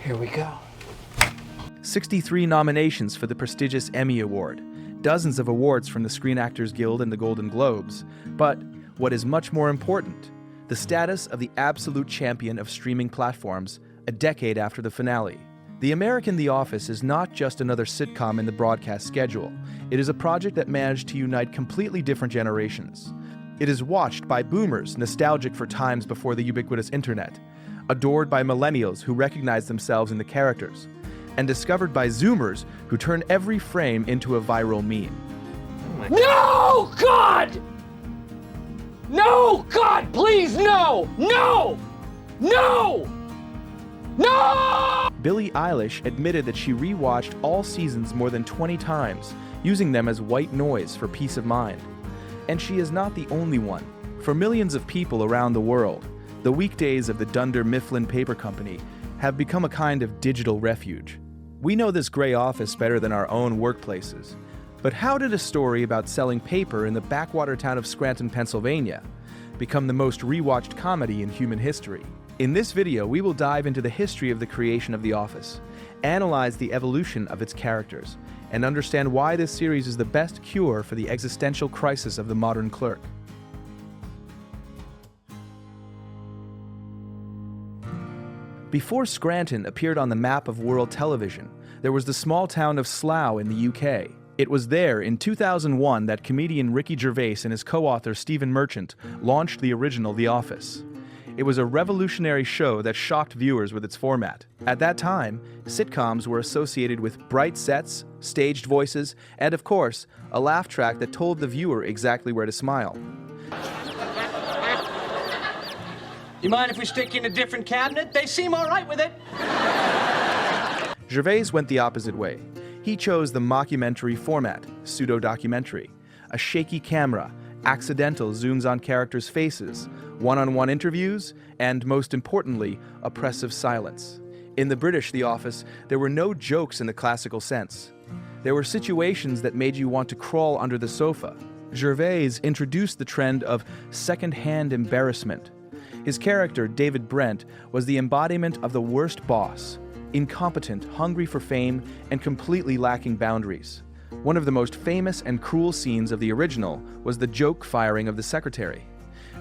Here we go. 63 nominations for the prestigious Emmy Award, dozens of awards from the Screen Actors Guild and the Golden Globes, but what is much more important, the status of the absolute champion of streaming platforms a decade after the finale. The American The Office is not just another sitcom in the broadcast schedule. It is a project that managed to unite completely different generations. It is watched by boomers nostalgic for times before the ubiquitous internet, adored by millennials who recognize themselves in the characters, and discovered by Zoomers who turn every frame into a viral meme. No, God! No, God, please, no! No! No! No! Billie Eilish admitted that she rewatched all seasons more than 20 times, using them as white noise for peace of mind. And she is not the only one. For millions of people around the world, the weekdays of the Dunder Mifflin paper company have become a kind of digital refuge. We know this gray office better than our own workplaces. But how did a story about selling paper in the backwater town of Scranton, Pennsylvania, become the most rewatched comedy in human history? In this video, we will dive into the history of the creation of The Office, analyze the evolution of its characters, and understand why this series is the best cure for the existential crisis of the modern clerk. Before Scranton appeared on the map of world television, there was the small town of Slough in the UK. It was there in 2001 that comedian Ricky Gervais and his co-author Stephen Merchant launched the original The Office. It was a revolutionary show that shocked viewers with its format. At that time, sitcoms were associated with bright sets, staged voices, and of course, a laugh track that told the viewer exactly where to smile. You mind if we stick you in a different cabinet? They seem all right with it. Gervais went the opposite way. He chose the mockumentary format, pseudo-documentary, a shaky camera, accidental zooms on characters' faces, one-on-one interviews, and most importantly, oppressive silence. In the British The Office, there were no jokes in the classical sense. There were situations that made you want to crawl under the sofa. Gervais introduced the trend of second-hand embarrassment. His character, David Brent, was the embodiment of the worst boss, incompetent, hungry for fame, and completely lacking boundaries. One of the most famous and cruel scenes of the original was the joke firing of the secretary.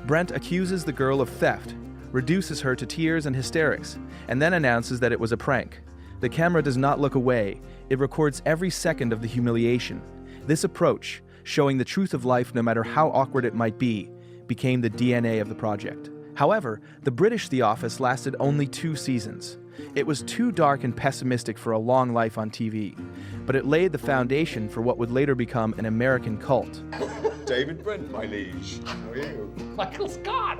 Brent accuses the girl of theft, reduces her to tears and hysterics, and then announces that it was a prank. The camera does not look away. It records every second of the humiliation. This approach, showing the truth of life no matter how awkward it might be, became the DNA of the project. However, the British The Office lasted only 2 seasons. It was too dark and pessimistic for a long life on TV, but it laid the foundation for what would later become an American cult. David Brent, my liege. How are you? Michael Scott!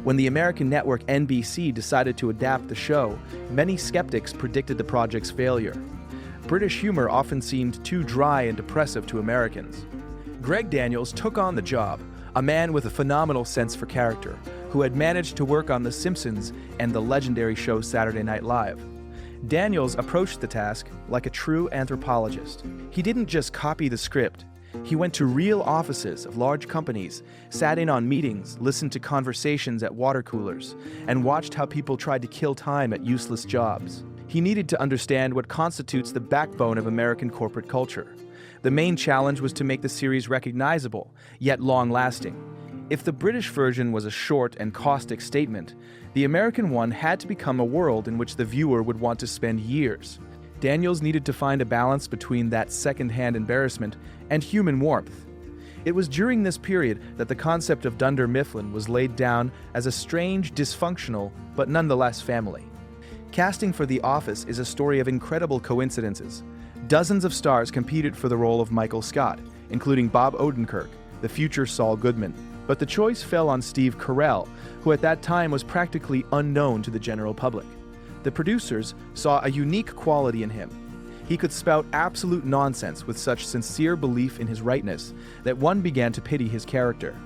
When the American network NBC decided to adapt the show, many skeptics predicted the project's failure. British humor often seemed too dry and depressive to Americans. Greg Daniels took on the job, a man with a phenomenal sense for character, who had managed to work on The Simpsons and the legendary show Saturday Night Live. Daniels approached the task like a true anthropologist. He didn't just copy the script. He went to real offices of large companies, sat in on meetings, listened to conversations at water coolers, and watched how people tried to kill time at useless jobs. He needed to understand what constitutes the backbone of American corporate culture. The main challenge was to make the series recognizable, yet long-lasting. If the British version was a short and caustic statement, the American one had to become a world in which the viewer would want to spend years. Daniels needed to find a balance between that second-hand embarrassment and human warmth. It was during this period that the concept of Dunder Mifflin was laid down as a strange, dysfunctional, but nonetheless family. Casting for The Office is a story of incredible coincidences. Dozens of stars competed for the role of Michael Scott, including Bob Odenkirk, the future Saul Goodman. But the choice fell on Steve Carell, who at that time was practically unknown to the general public. The producers saw a unique quality in him. He could spout absolute nonsense with such sincere belief in his rightness that one began to pity his character.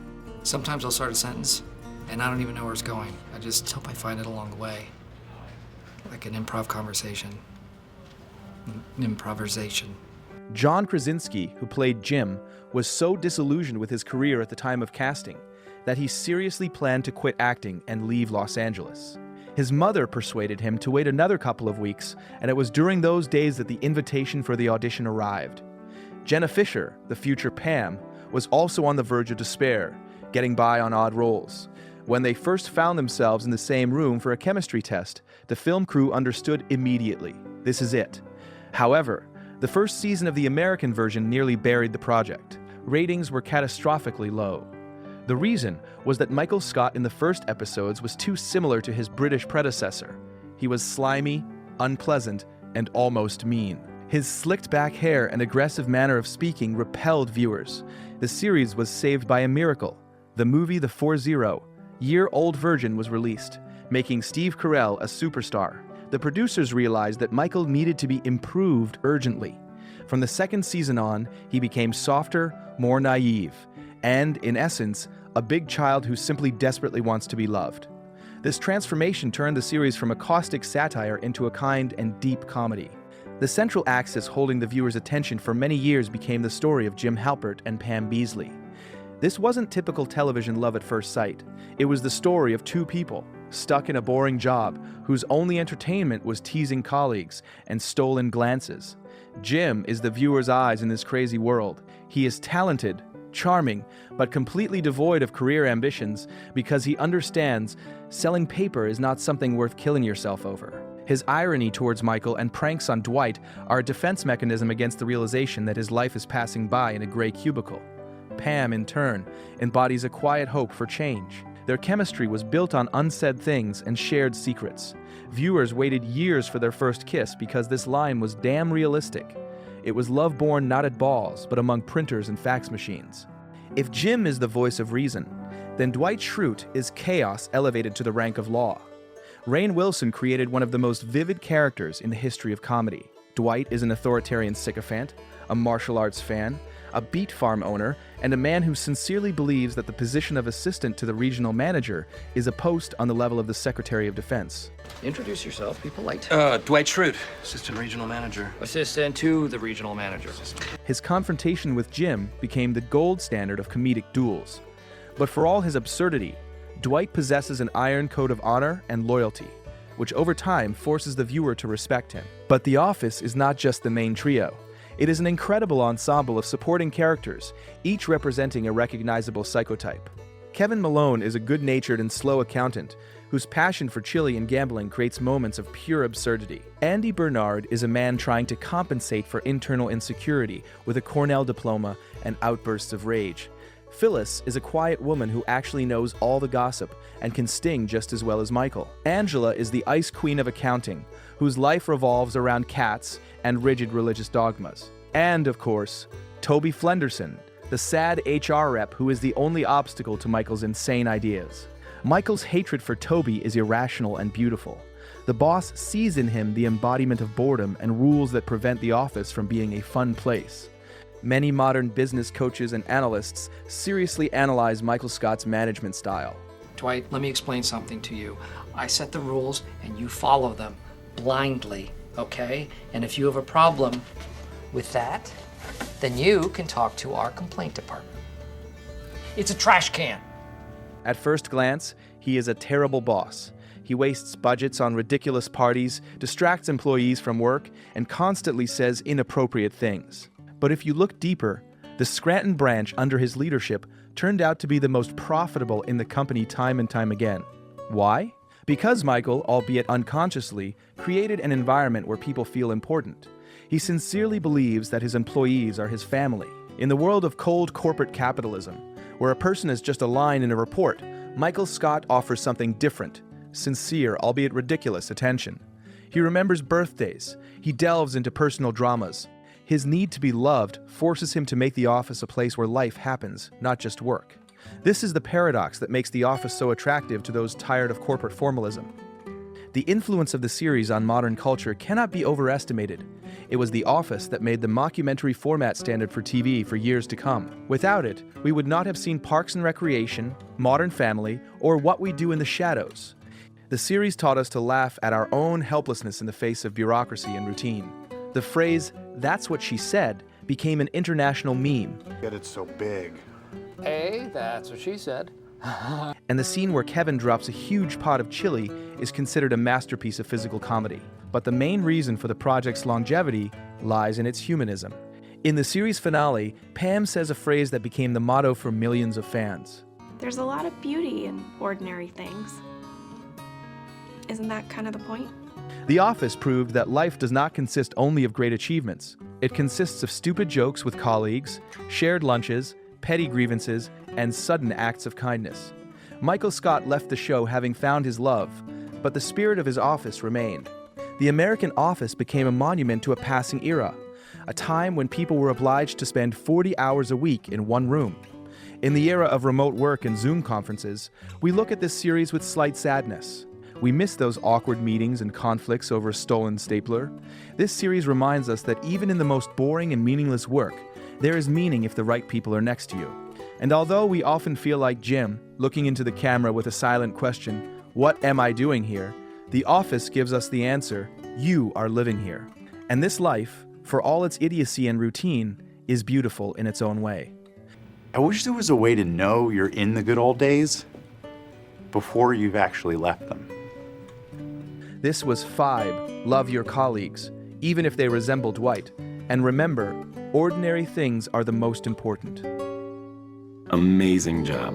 Sometimes I'll start a sentence, and I don't even know where it's going. I just hope I find it along the way. Like an improv conversation. Improvisation. John Krasinski, who played Jim, was so disillusioned with his career at the time of casting that he seriously planned to quit acting and leave Los Angeles. His mother persuaded him to wait another couple of weeks, and it was during those days that the invitation for the audition arrived. Jenna Fisher, the future Pam, was also on the verge of despair, getting by on odd roles. When they first found themselves in the same room for a chemistry test, the film crew understood immediately. This is it. However, the first season of the American version nearly buried the project. Ratings were catastrophically low. The reason was that Michael Scott in the first episodes was too similar to his British predecessor. He was slimy, unpleasant, and almost mean. His slicked back hair and aggressive manner of speaking repelled viewers. The series was saved by a miracle. The movie The 40-year-old version was released, making Steve Carell a superstar. The producers realized that Michael needed to be improved urgently. From the second season on, he became softer, more naive, and, in essence, a big child who simply desperately wants to be loved. This transformation turned the series from a caustic satire into a kind and deep comedy. The central axis holding the viewer's attention for many years became the story of Jim Halpert and Pam Beesly. This wasn't typical television love at first sight. It was the story of two people, stuck in a boring job, whose only entertainment was teasing colleagues and stolen glances. Jim is the viewer's eyes in this crazy world. He is talented, charming, but completely devoid of career ambitions because he understands selling paper is not something worth killing yourself over. His irony towards Michael and pranks on Dwight are a defense mechanism against the realization that his life is passing by in a gray cubicle. Pam, in turn, embodies a quiet hope for change. Their chemistry was built on unsaid things and shared secrets. Viewers waited years for their first kiss because this line was damn realistic. It was love born not at balls, but among printers and fax machines. If Jim is the voice of reason, then Dwight Schrute is chaos elevated to the rank of law. Rainn Wilson created one of the most vivid characters in the history of comedy. Dwight is an authoritarian sycophant, a martial arts fan, a beet farm owner, and a man who sincerely believes that the position of assistant to the regional manager is a post on the level of the Secretary of Defense. Introduce yourself. Be polite. Dwight Schrute, assistant regional manager. Assistant to the regional manager. His confrontation with Jim became the gold standard of comedic duels. But for all his absurdity, Dwight possesses an iron code of honor and loyalty, which over time forces the viewer to respect him. But The Office is not just the main trio. It is an incredible ensemble of supporting characters, each representing a recognizable psychotype. Kevin Malone is a good-natured and slow accountant whose passion for chili and gambling creates moments of pure absurdity. Andy Bernard is a man trying to compensate for internal insecurity with a Cornell diploma and outbursts of rage. Phyllis is a quiet woman who actually knows all the gossip and can sting just as well as Michael. Angela is the ice queen of accounting, whose life revolves around cats and rigid religious dogmas. And, of course, Toby Flenderson, the sad HR rep who is the only obstacle to Michael's insane ideas. Michael's hatred for Toby is irrational and beautiful. The boss sees in him the embodiment of boredom and rules that prevent the office from being a fun place. Many modern business coaches and analysts seriously analyze Michael Scott's management style. Dwight, let me explain something to you. I set the rules and you follow them blindly, okay? And if you have a problem with that, then you can talk to our complaint department. It's a trash can. At first glance, he is a terrible boss. He wastes budgets on ridiculous parties, distracts employees from work, and constantly says inappropriate things. But if you look deeper, the Scranton branch under his leadership turned out to be the most profitable in the company time and time again. Why? Because Michael, albeit unconsciously, created an environment where people feel important. He sincerely believes that his employees are his family. In the world of cold corporate capitalism, where a person is just a line in a report, Michael Scott offers something different, sincere, albeit ridiculous, attention. He remembers birthdays. He delves into personal dramas. His need to be loved forces him to make the office a place where life happens, not just work. This is the paradox that makes the office so attractive to those tired of corporate formalism. The influence of the series on modern culture cannot be overestimated. It was The Office that made the mockumentary format standard for TV for years to come. Without it, we would not have seen Parks and Recreation, Modern Family, or What We Do in the Shadows. The series taught us to laugh at our own helplessness in the face of bureaucracy and routine. The phrase, "That's what she said," became an international meme. Get it so big. Hey, that's what she said. and the scene where Kevin drops a huge pot of chili is considered a masterpiece of physical comedy. But the main reason for the project's longevity lies in its humanism. In the series finale, Pam says a phrase that became the motto for millions of fans. There's a lot of beauty in ordinary things. Isn't that kind of the point? The Office proved that life does not consist only of great achievements. It consists of stupid jokes with colleagues, shared lunches, petty grievances, and sudden acts of kindness. Michael Scott left the show having found his love, but the spirit of his office remained. The American office became a monument to a passing era, a time when people were obliged to spend 40 hours a week in one room. In the era of remote work and Zoom conferences, we look at this series with slight sadness. We miss those awkward meetings and conflicts over a stolen stapler. This series reminds us that even in the most boring and meaningless work, there is meaning if the right people are next to you. And although we often feel like Jim, looking into the camera with a silent question, "What am I doing here?" The Office gives us the answer, "You are living here." And this life, for all its idiocy and routine, is beautiful in its own way. I wish there was a way to know you're in the good old days before you've actually left them. This was Fibe, Love Your Colleagues, even if they resemble Dwight. And remember, ordinary things are the most important. Amazing job.